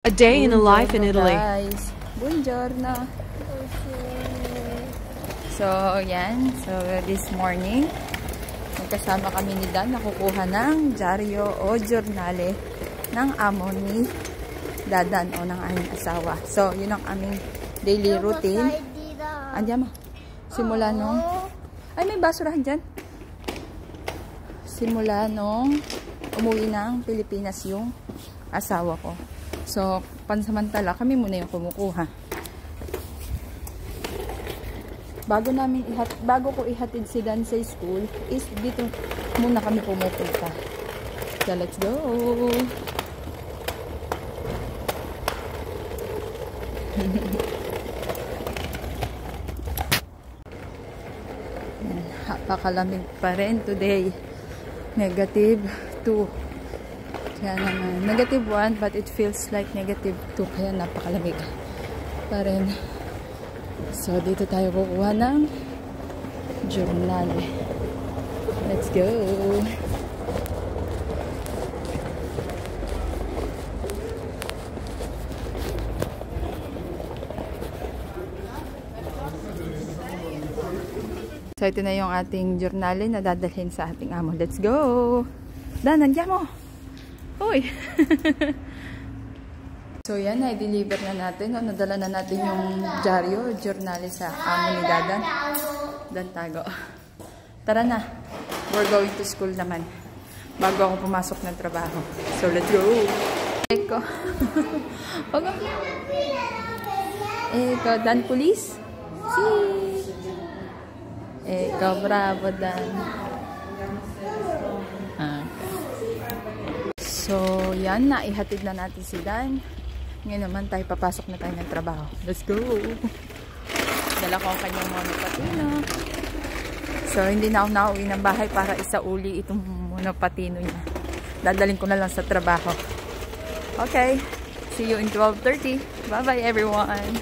A day in a life in Italy. Guys, buongiorno. So, yan. So, this morning, magkasama kami ni Dan na kukuha ng dyaryo o journale ng amo ni Dadan o ng aming asawa. So, yun ang aming daily routine. Andiyan mo. Simula nung... Ay, may basurahan dyan. Simula nung umuwi ng Pilipinas yung asawa ko. So, pansamantala, kami muna yung kumukuha. Bago ko ihatid si Dan sa school, is dito muna kami pumupunta. So, let's go! Napakalamig pa rin today. -2. Kaya naman, -1 but it feels like -2. Kaya napakalamig pa rin. So, dito tayo kukuha ng journal. Let's go! So, ito na yung ating journal na dadalhin sa ating amo. Let's go! Dan, nandiyan mo! Uy! So, yan, na-deliver na natin. No? Nadala na natin yung dyaryo, journal sa amo ni Dadan. Dan tago. Tara na. We're going to school naman. Bago ako pumasok ng trabaho. So, let's go! Eko. Eko, Dan Police. See! Eko, bravo, Dan. So, yan, naihatid na natin si Dan. Ngayon naman tayo, papasok na tayo ng trabaho. Let's go! Dala ko ang kanyang monopatino. So, hindi na ako nauwi ng bahay para isauli itong monopatino niya. Dadalhin ko na lang sa trabaho. Okay, see you in 12:30. Bye-bye everyone!